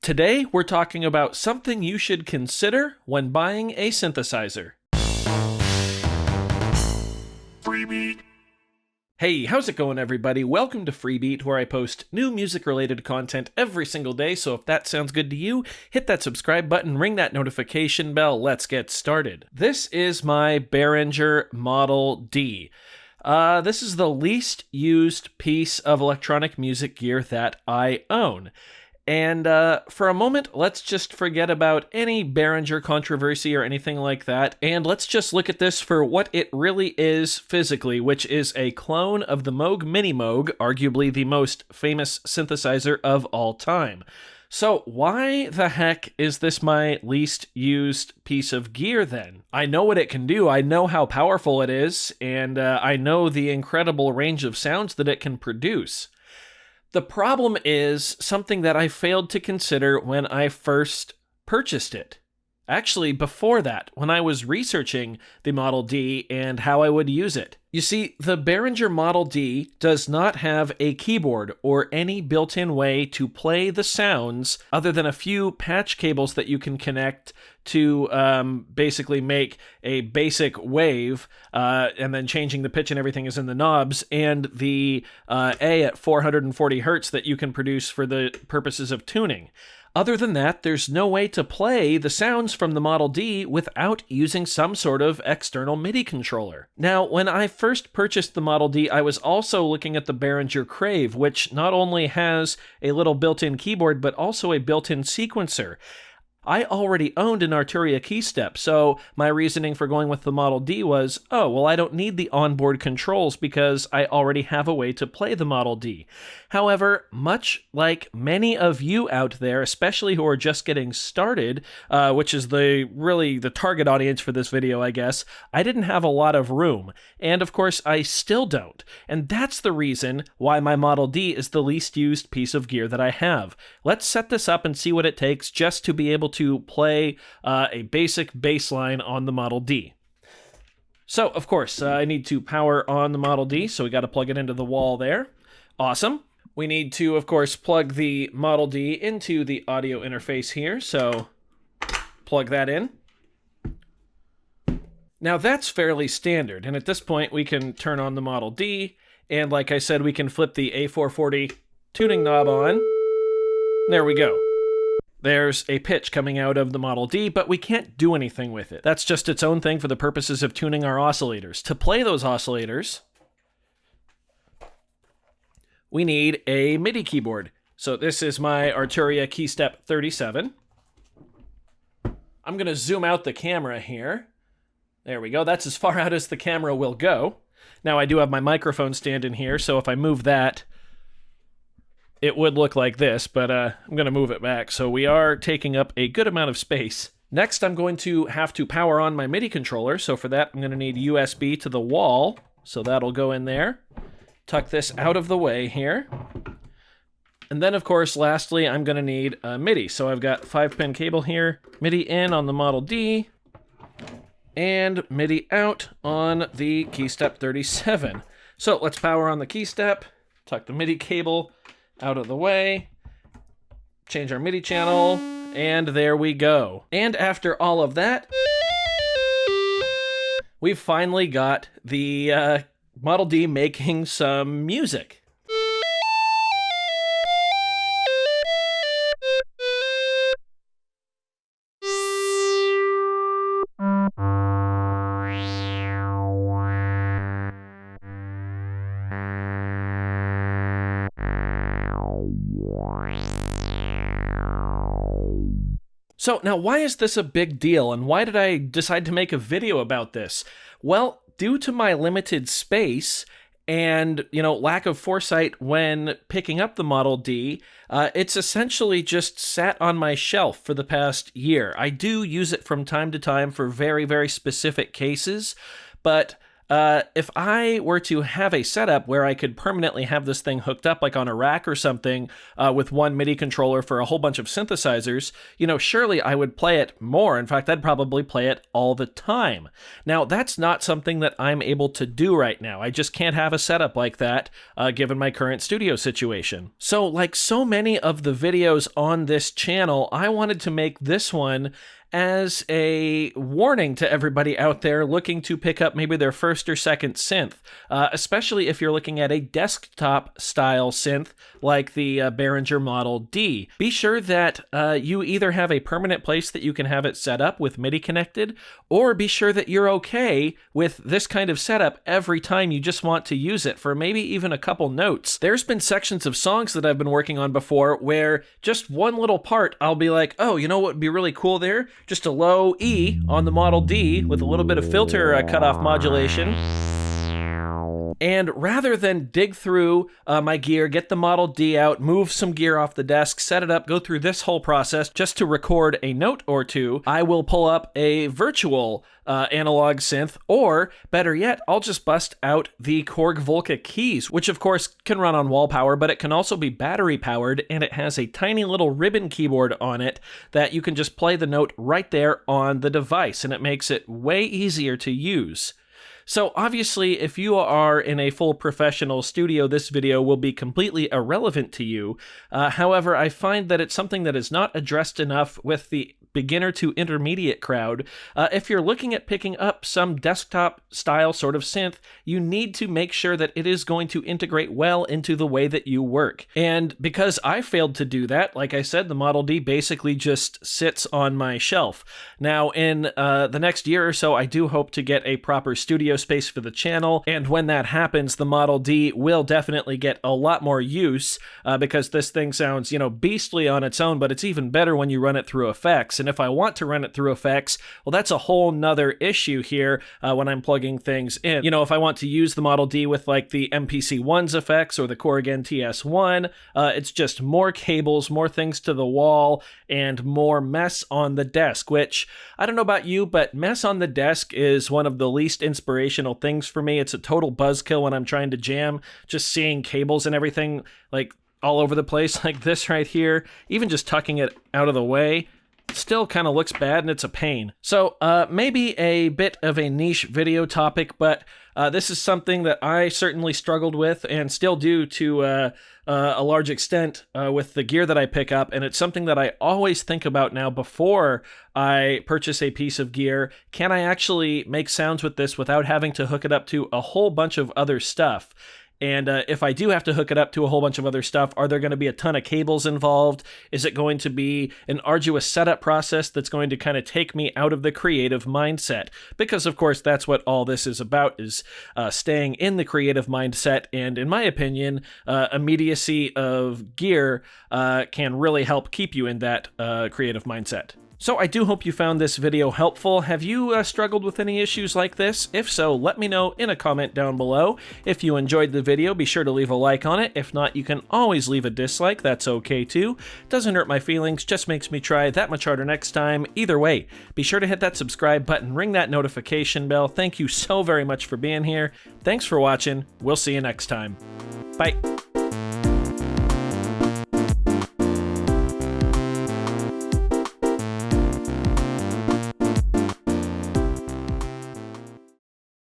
Today, we're talking about something you should consider when buying a synthesizer. Freebeat. Hey, how's it going, everybody? Welcome to Freebeat, where I post new music-related content every single day, so if that sounds good to you, hit that subscribe button, ring that notification bell, let's get started. This is my Behringer Model D. This is the least used piece of electronic music gear that I own. And for a moment, let's just forget about any Behringer controversy or anything like that, and let's just look at this for what it really is physically, which is a clone of the Moog Mini Moog, arguably the most famous synthesizer of all time. So why the heck is this my least used piece of gear then? I know what it can do, I know how powerful it is, and I know the incredible range of sounds that it can produce. The problem is something that I failed to consider when I first purchased it. Actually, before that, when I was researching the Model D and how I would use it. You see, the Behringer Model D does not have a keyboard or any built-in way to play the sounds other than a few patch cables that you can connect to basically make a basic wave, and then changing the pitch and everything is in the knobs, and the A at 440 hertz that you can produce for the purposes of tuning. Other than that, there's no way to play the sounds from the Model D without using some sort of external MIDI controller. Now, when I first purchased the Model D, I was also looking at the Behringer Crave, which not only has a little built-in keyboard, but also a built-in sequencer. I already owned an Arturia keystep, so my reasoning for going with the Model D was, oh, well, I don't need the onboard controls because I already have a way to play the Model D. However, much like many of you out there, especially who are just getting started, which is really the target audience for this video, I guess, I didn't have a lot of room. And of course, I still don't. And that's the reason why my Model D is the least used piece of gear that I have. Let's set this up and see what it takes just to be able to play a basic bass line on the Model D. So, of course, I need to power on the Model D, so we got to plug it into the wall there. Awesome. We need to, of course, plug the Model D into the audio interface here, so plug that in. Now, that's fairly standard, and at this point, we can turn on the Model D, and like I said, we can flip the A440 tuning knob on. There we go. There's a pitch coming out of the Model D, but we can't do anything with it. That's just its own thing for the purposes of tuning our oscillators. To play those oscillators, we need a MIDI keyboard. So this is my Arturia keystep 37. I'm going to zoom out the camera here. There we go. That's as far out as the camera will go. Now I do have my microphone stand in here, so if I move that, it would look like this, but I'm going to move it back, so we are taking up a good amount of space. Next, I'm going to have to power on my MIDI controller, so for that, I'm going to need USB to the wall, so that'll go in there. Tuck this out of the way here. And then, of course, lastly, I'm going to need a MIDI. So I've got 5-pin cable here, MIDI in on the Model D, and MIDI out on the keystep 37. So let's power on the keystep, tuck the MIDI cable out of the way, change our MIDI channel, and there we go. And after all of that, we've finally got the Model D making some music. So now, why is this a big deal, and why did I decide to make a video about this? Well, due to my limited space and, lack of foresight when picking up the Model D, it's essentially just sat on my shelf for the past year. I do use it from time to time for very, very specific cases, but if I were to have a setup where I could permanently have this thing hooked up like on a rack or something with one MIDI controller for a whole bunch of synthesizers, surely I would play it more. In fact, I'd probably play it all the time. Now, that's not something that I'm able to do right now. I just can't have a setup like that given my current studio situation. So, like so many of the videos on this channel, I wanted to make this one as a warning to everybody out there looking to pick up maybe their first or second synth, especially if you're looking at a desktop style synth like the Behringer Model D. Be sure that you either have a permanent place that you can have it set up with MIDI connected, or be sure that you're okay with this kind of setup every time you just want to use it for maybe even a couple notes. There's been sections of songs that I've been working on before where just one little part I'll be like, oh, you know what would be really cool there? Just a low E on the Model D with a little bit of filter cutoff modulation. And rather than dig through my gear, get the Model D out, move some gear off the desk, set it up, go through this whole process just to record a note or two, I will pull up a virtual analog synth, or better yet, I'll just bust out the Korg Volca keys, which of course can run on wall power, but it can also be battery powered, and it has a tiny little ribbon keyboard on it that you can just play the note right there on the device, and it makes it way easier to use. So obviously, if you are in a full professional studio, this video will be completely irrelevant to you. However, I find that it's something that is not addressed enough with the beginner to intermediate crowd. If you're looking at picking up some desktop style sort of synth, you need to make sure that it is going to integrate well into the way that you work. And because I failed to do that, like I said, the Model D basically just sits on my shelf. Now, in the next year or so, I do hope to get a proper studio space for the channel, and when that happens, the Model D will definitely get a lot more use because this thing sounds, beastly on its own, but it's even better when you run it through effects. And if I want to run it through effects, well, that's a whole nother issue here when I'm plugging things in. If I want to use the Model D with like the MPC-1's effects or the Korg NTS-1, it's just more cables, more things to the wall, and more mess on the desk, which, I don't know about you, but mess on the desk is one of the least inspirational things for me. It's a total buzzkill when I'm trying to jam, just seeing cables and everything like all over the place like this right here, even just tucking it out of the way. Still kind of looks bad and it's a pain. So maybe a bit of a niche video topic, but this is something that I certainly struggled with and still do to a large extent with the gear that I pick up, and it's something that I always think about now before I purchase a piece of gear. Can I actually make sounds with this without having to hook it up to a whole bunch of other stuff? And if I do have to hook it up to a whole bunch of other stuff, are there going to be a ton of cables involved? Is it going to be an arduous setup process that's going to kind of take me out of the creative mindset? Because, of course, that's what all this is about, is staying in the creative mindset. And in my opinion, immediacy of gear can really help keep you in that creative mindset. So I do hope you found this video helpful. Have you struggled with any issues like this? If so, let me know in a comment down below. If you enjoyed the video, be sure to leave a like on it. If not, you can always leave a dislike. That's okay too. Doesn't hurt my feelings, just makes me try that much harder next time. Either way, be sure to hit that subscribe button, ring that notification bell. Thank you so very much for being here. Thanks for watching. We'll see you next time. Bye.